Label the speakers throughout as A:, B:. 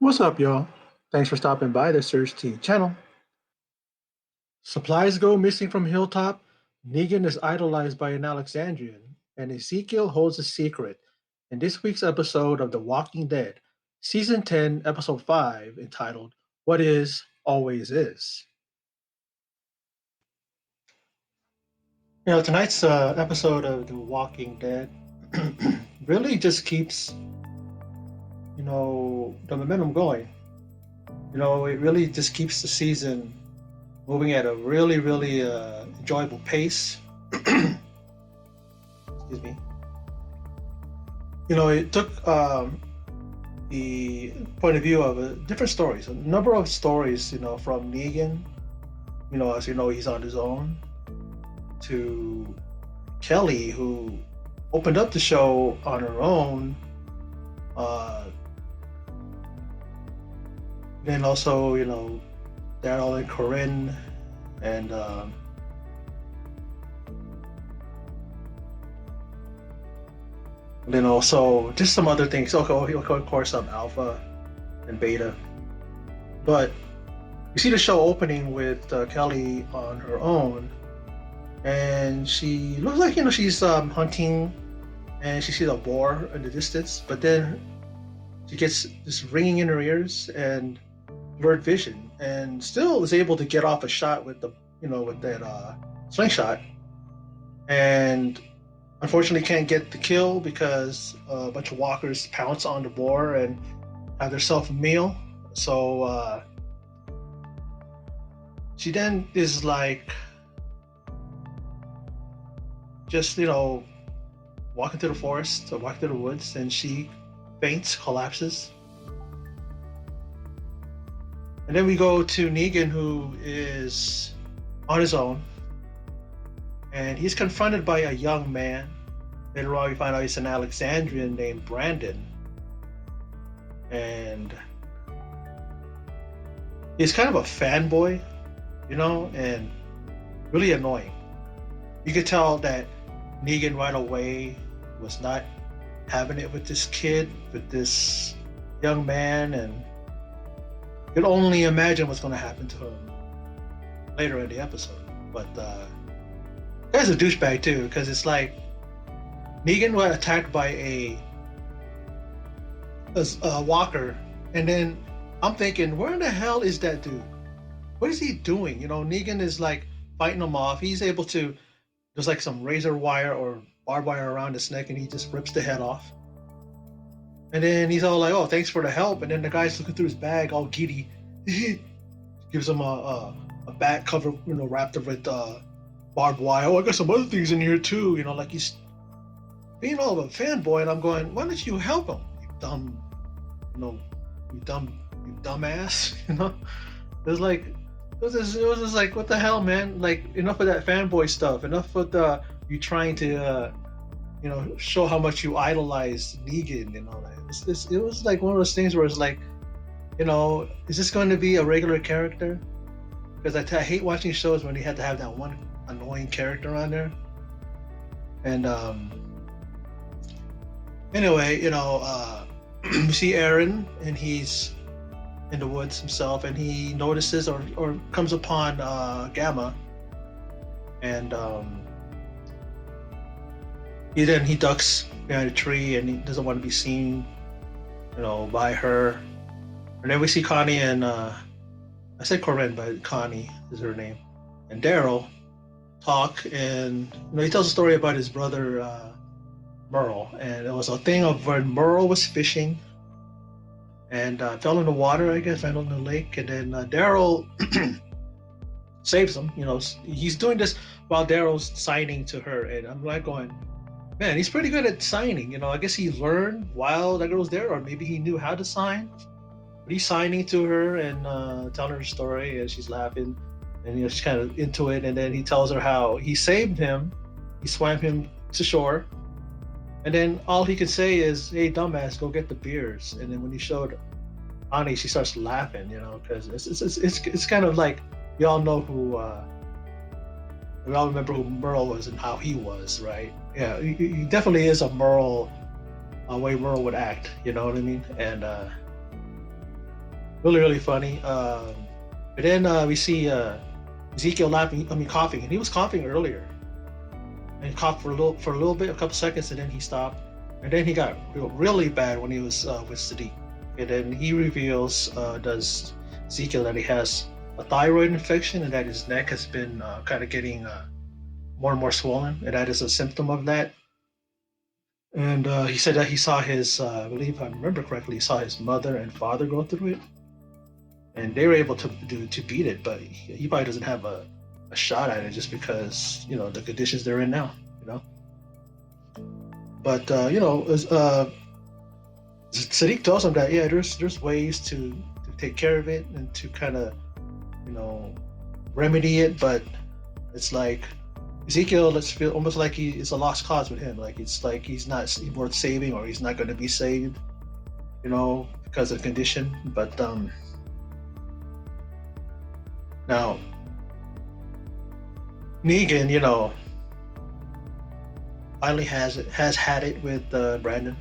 A: What's up, y'all? Thanks for stopping by the Search T channel. Supplies go missing from Hilltop, Negan is idolized by an Alexandrian, and Ezekiel holds a secret in this week's episode of The Walking Dead, Season 10, Episode 5, entitled What Is, Always Is. Tonight's episode of The Walking Dead really just keeps, the momentum going. It really just keeps the season moving at a really enjoyable pace. Excuse me. It took the point of view of different stories, a number of stories, from Negan, as you know, he's on his own, to Kelly, who opened up the show on her own. Then also, Daryl and Corinne, and then also just some other things. Okay, of course, Alpha and Beta. But you see the show opening with Kelly on her own, and she looks like she's hunting, and she sees a boar in the distance. But then she gets this ringing in her ears and blurred vision, and still is able to get off a shot with that slingshot, and unfortunately can't get the kill because a bunch of walkers pounce on the boar and have themselves a meal. So she then is like just walking through the forest or walking through the woods, and she faints, collapses. And then we go to Negan, who is on his own, and he's confronted by a young man. Later on, we find out he's an Alexandrian named Brandon, and he's kind of a fanboy, and really annoying. You could tell that Negan right away was not having it with this kid, with this young man, and could only imagine what's going to happen to him later in the episode. But guy's a douchebag too, because it's like Negan was attacked by a walker, and then I'm thinking, where in the hell is that dude? What is he doing? Negan is like fighting him off. He's able to, there's like some razor wire or barbed wire around his neck, and he just rips the head off. And then he's all like, "Oh, thanks for the help." And then the guy's looking through his bag, all giddy. Gives him a bag cover, wrapped with barbed wire. "Oh, I got some other things in here too." Like he's being all of a fanboy. And I'm going, "Why don't you help him? You dumbass." It was like, it was just like, what the hell, man? Like, enough of that fanboy stuff. Enough of you trying to show how much you idolize Negan. It was like one of those things where it's like, is this going to be a regular character? Because I hate watching shows when they had to have that one annoying character on there. And anyway, we see Aaron, and he's in the woods himself, and he notices or comes upon Gamma, and he ducks behind a tree, and he doesn't want to be seen, by her. And then we see Connie and I said Corinne, but Connie is her name, and Daryl talk, and he tells a story about his brother Merle, and it was a thing of when Merle was fishing and fell in the water, I guess, fell in the lake, and then Daryl saves him. He's doing this while Daryl's signing to her, and I'm like going, man, he's pretty good at signing. I guess he learned while that girl was there, or maybe he knew how to sign. But he's signing to her and telling her a story, and she's laughing, and she's kind of into it. And then he tells her how he saved him, he swam him to shore, and then all he could say is, "Hey, dumbass, go get the beers." And then when he showed Annie, she starts laughing, because it's kind of like, we all know who. We all remember who Merle was and how he was, right? Yeah, he definitely is a Merle, way Merle would act, you know what I mean? And really really funny. But then we see Ezekiel laughing. I mean, coughing, and he was coughing earlier, and he coughed for a little bit, a couple seconds, and then he stopped. And then he got really bad when he was with Sadiq. And then he reveals, does Ezekiel, that he has a thyroid infection and that his neck has been kind of getting more and more swollen, and that is a symptom of that. And he said that he saw his, I believe, if I remember correctly, he saw his mother and father go through it, and they were able to beat it, but he probably doesn't have a shot at it just because the conditions they're in now. You know, but Sadiq tells him that there's ways to take care of it and to kind of you know remedy it, but it's like Ezekiel, let's feel almost like it's a lost cause with him. Like it's like he's not worth saving, or he's not going to be saved, because of condition. But now Negan, finally has had it with Brandon,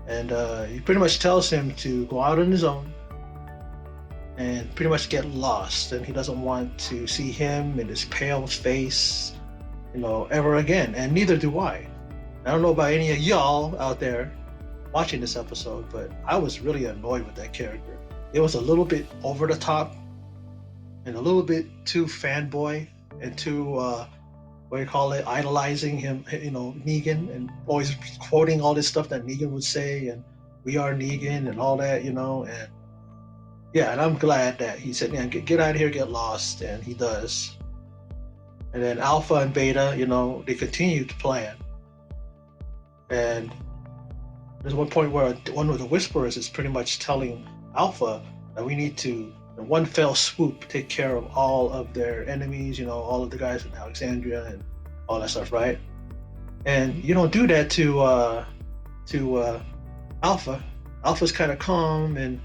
A: and he pretty much tells him to go out on his own and pretty much get lost, and he doesn't want to see him in his pale face, ever again. And neither do I. I don't know about any of y'all out there watching this episode, but I was really annoyed with that character. It was a little bit over the top and a little bit too fanboy and too what do you call it, idolizing him, Negan, and always quoting all this stuff that Negan would say, and we are Negan and all that, and yeah, and I'm glad that he said, "Man, get out of here, get lost," and he does. And then Alpha and Beta, they continue to plan. And there's one point where one of the Whisperers is pretty much telling Alpha that we need to, in one fell swoop, take care of all of their enemies, all of the guys in Alexandria and all that stuff, right? And you don't do that to Alpha. Alpha's kind of calm and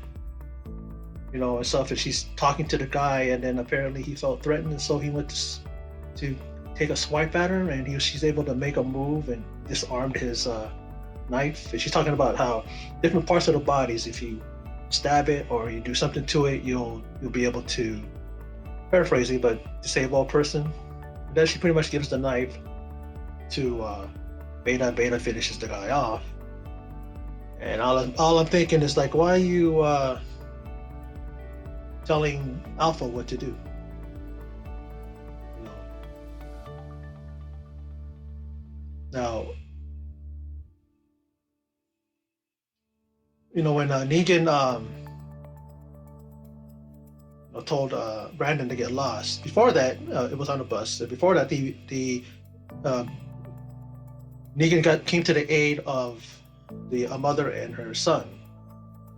A: and stuff, and she's talking to the guy, and then apparently he felt threatened, and so he went to take a swipe at her, and she's able to make a move and disarmed his knife. And she's talking about how different parts of the bodies, if you stab it or you do something to it, you'll be able to, paraphrasing, but disable a person. And then she pretty much gives the knife to Beta. Beta finishes the guy off, and all I'm thinking is like, why are you telling Alpha what to do? Now, when Negan told Brandon to get lost. Before that, it was on a bus. Before that, the Negan came to the aid of a mother and her son.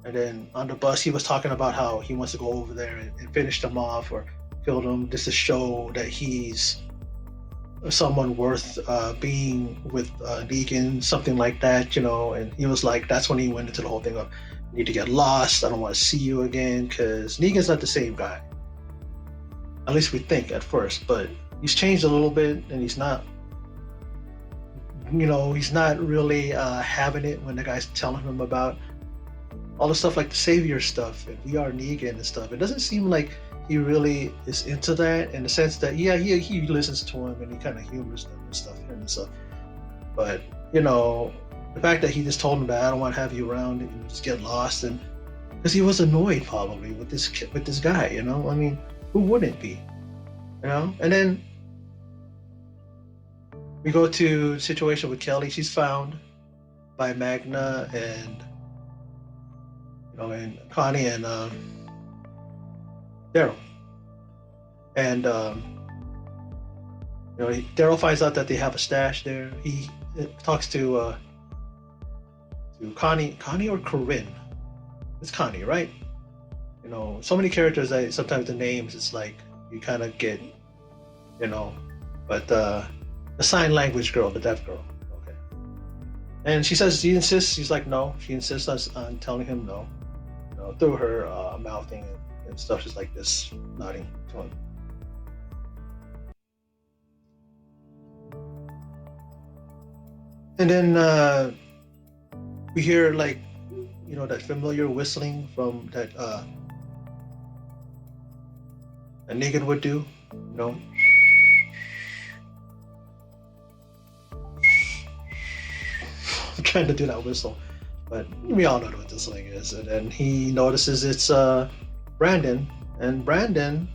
A: And then on the bus, he was talking about how he wants to go over there and finish them off or kill them, just to show that he's someone worth being with Negan, something like that, And he was like, that's when he went into the whole thing of, need to get lost. I don't want to see you again, because Negan's not the same guy. At least we think at first, but he's changed a little bit, and he's not, he's not really having it when the guy's telling him about all the stuff like the savior stuff and we are Negan and stuff. It doesn't seem like he really is into that, in the sense that he listens to him and he kind of humors them and stuff and stuff. But the fact that he just told him that I don't want to have you around and just get lost, and because he was annoyed probably with this guy, I mean, who wouldn't be, And then we go to the situation with Kelly. She's found by Magna and and Connie and Daryl. And Daryl finds out that they have a stash there. He talks to Connie or Corinne. It's Connie, right? So many characters that sometimes the names, it's like you kind of get, but the sign language girl, the deaf girl. Okay. And she says, she insists, she's like, no. She insists on telling him no. Through her mouthing and stuff, just like this, nodding to him. And then we hear that familiar whistling from that a Negan would do. You know, I'm trying to do that whistle, but we all know what this thing is. And then he notices it's Brandon, and Brandon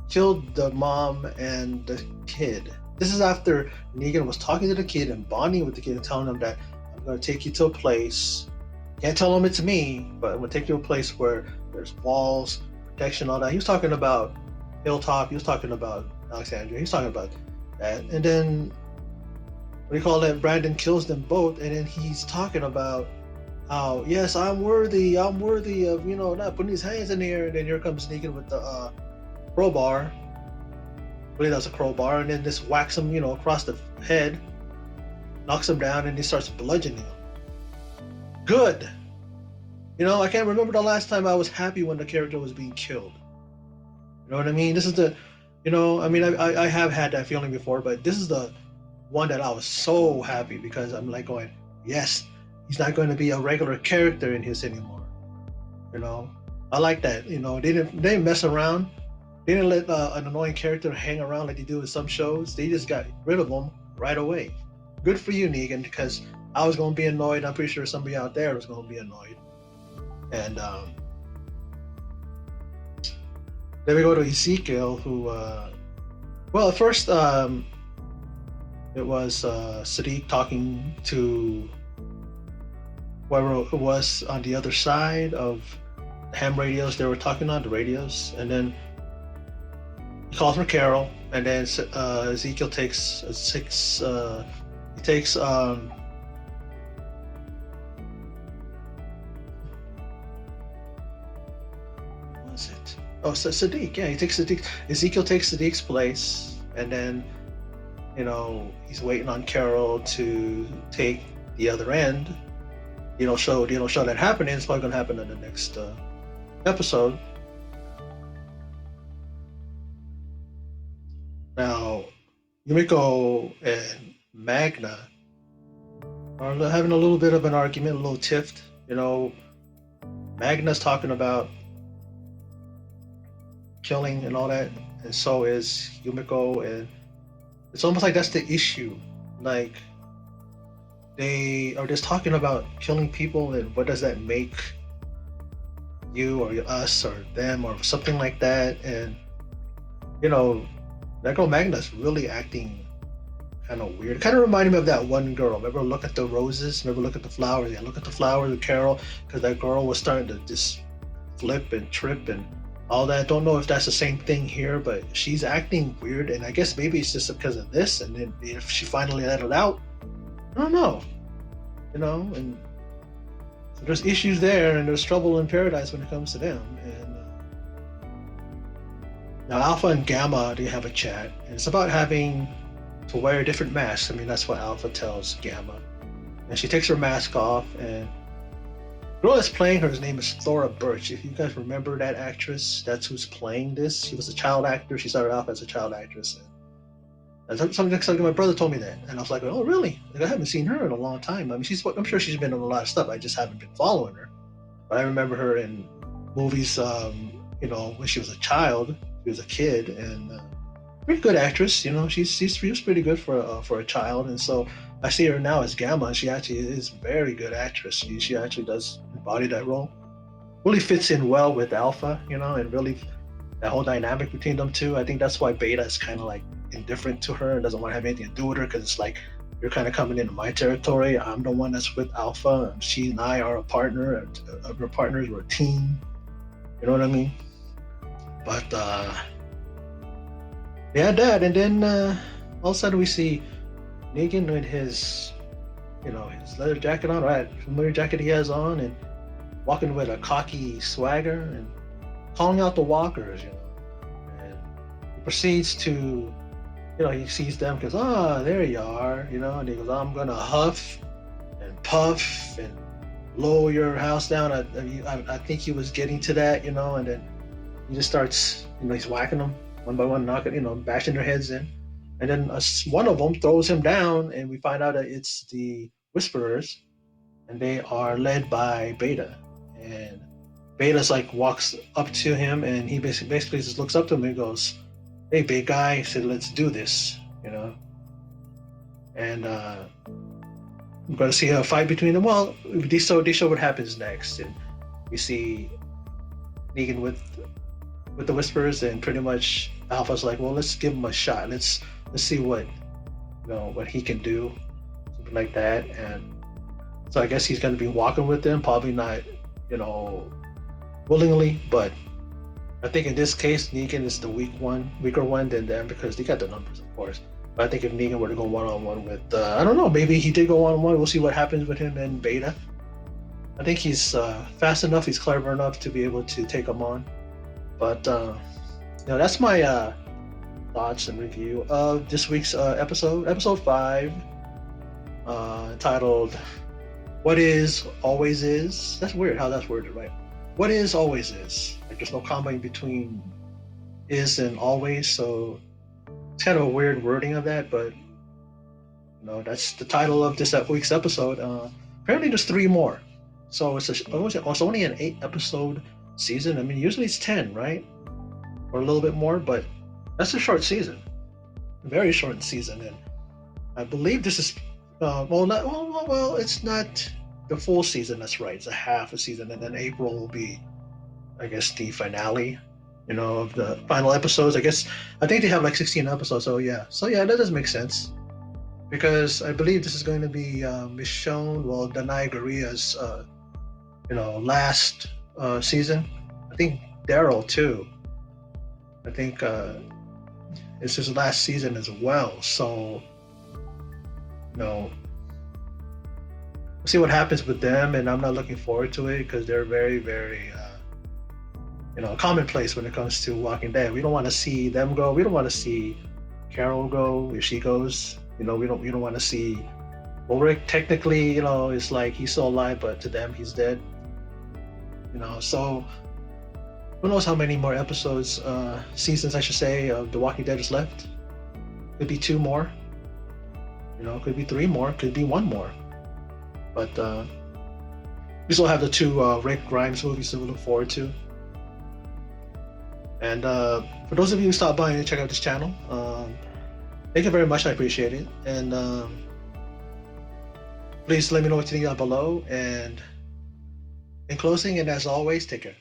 A: killed the mom and the kid. This is after Negan was talking to the kid and bonding with the kid and telling him that I'm going to take you to a place. Can't tell him it's me, but I'm going to take you to a place where there's walls, protection, all that. He was talking about Hilltop. He was talking about Alexandria. He was talking about that. And then what do you call that? Brandon kills them both, and then he's talking about how yes, I'm worthy of not putting his hands in the air. And then here comes Negan with the crowbar. I believe that's a crowbar, and then just whacks him, across the head, knocks him down, and he starts bludgeoning him. Good. I can't remember the last time I was happy when the character was being killed. You know what I mean? This is the, I have had that feeling before, but this is the one that I was so happy because I'm like going, yes, he's not going to be a regular character in his anymore. I like that. They didn't mess around. They didn't let an annoying character hang around like they do in some shows. They just got rid of them right away. Good for you, Negan, because I was going to be annoyed. I'm pretty sure somebody out there was going to be annoyed. And then we go to Ezekiel, who, at first it was Sadiq talking to whoever it was on the other side of the ham radios they were talking on, the radios. And then he calls for Carol, and then Ezekiel takes what was it? Oh, Sadiq. Yeah, he takes Sadiq. Ezekiel takes Sadiq's place, and then he's waiting on Carol to take the other end. Show that happening. It's probably gonna happen in the next episode. Now, Yumiko and Magna are having a little bit of an argument, a little tiff. Magna's talking about killing and all that, and so is Yumiko, and it's almost like that's the issue. Like, they are just talking about killing people, and what does that make you or us or them or something like that. And that girl Magna's really acting kind of weird. Kind of reminded me of that one girl. Remember, look at the roses. Remember, look at the flowers. Yeah, look at the flowers with Carol, because that girl was starting to just flip and trip and all that. Don't know if that's the same thing here, but she's acting weird, and I guess maybe it's just because of this. And then if she finally let it out, I don't know. And so there's issues there, and there's trouble in paradise when it comes to them. And now Alpha and Gamma, they have a chat, and it's about having to wear a different mask. That's what Alpha tells Gamma, and she takes her mask off, and the girl that's playing her, his name is Thora Birch. If you guys remember that actress, that's who's playing this. She was a child actor. She started off as a child actress. And something my brother told me that, and I was like, "Oh, really?" Like, I haven't seen her in a long time. I'm sure she's been in a lot of stuff. I just haven't been following her. But I remember her in movies. When she was a child, she was a kid, and pretty good actress. She's pretty good for a child. And so I see her now as Gamma, and she actually is a very good actress. She actually does embody that role. Really fits in well with Alpha, and really that whole dynamic between them two. I think that's why Beta is kind of like indifferent to her and doesn't want to have anything to do with her, because it's like, you're kind of coming into my territory. I'm the one that's with Alpha, and she and I are a partner. We're partners. We're a team. You know what I mean? But yeah, that, and then all of a sudden we see Negan with his leather jacket on, right? Familiar jacket he has on, and walking with a cocky swagger and calling out the walkers, and he proceeds to, he sees them because, there you are, and he goes, I'm gonna huff and puff and blow your house down. I think he was getting to that, and then he just starts, he's whacking them one by one, knocking, bashing their heads in. And then one of them throws him down, and we find out that it's the Whisperers, and they are led by Beta. And Beta's like walks up to him, and he basically just looks up to him and goes, hey, big guy, said, let's do this, and we're going to see a fight between them. Well, they show what happens next, and we see Negan with the whispers, and pretty much Alpha's like, well, let's give him a shot. Let's see what he can do, something like that. And so I guess he's going to be walking with them, probably not, you know, willingly, but I think in this case, Negan is the weaker one than them because they got the numbers, of course. But I think if Negan were to go one-on-one with, I don't know, maybe he did go one-on-one. We'll see what happens with him and Beta. I think he's fast enough, he's clever enough to be able to take him on. But that's my thoughts and review of this week's episode 5, titled "What Is Always Is." That's weird how that's worded, right? What is always is. Like there's no comma in between is and always, so it's kind of a weird wording of that, but that's the title of this week's episode. Apparently there's 3 more, so it's only an 8-episode season. I mean, usually it's 10, right, or a little bit more, but that's a short season, a very short season. And I believe this is it's not the full season. That's right, it's a half a season, and then April will be, I guess, the finale, of the final episodes. I think they have like 16 episodes. So yeah, that does make sense, because I believe this is going to be Michonne, Danai Gurria's, last season. I think Daryl too. I think it's his last season as well. So, we'll see what happens with them, and I'm not looking forward to it because they're very, very, commonplace when it comes to Walking Dead. We don't want to see them go. We don't want to see Carol go if she goes. We don't want to see Ulrich. Technically, it's like he's still alive, but to them he's dead. So who knows how many more episodes, seasons I should say, of The Walking Dead is left. Could be 2 more. Could be 3 more. Could be 1 more. But we still have the 2 Rick Grimes movies to look forward to. And for those of you who stopped by and check out this channel, thank you very much. I appreciate it. And please let me know what you think down below. And in closing, and as always, take care.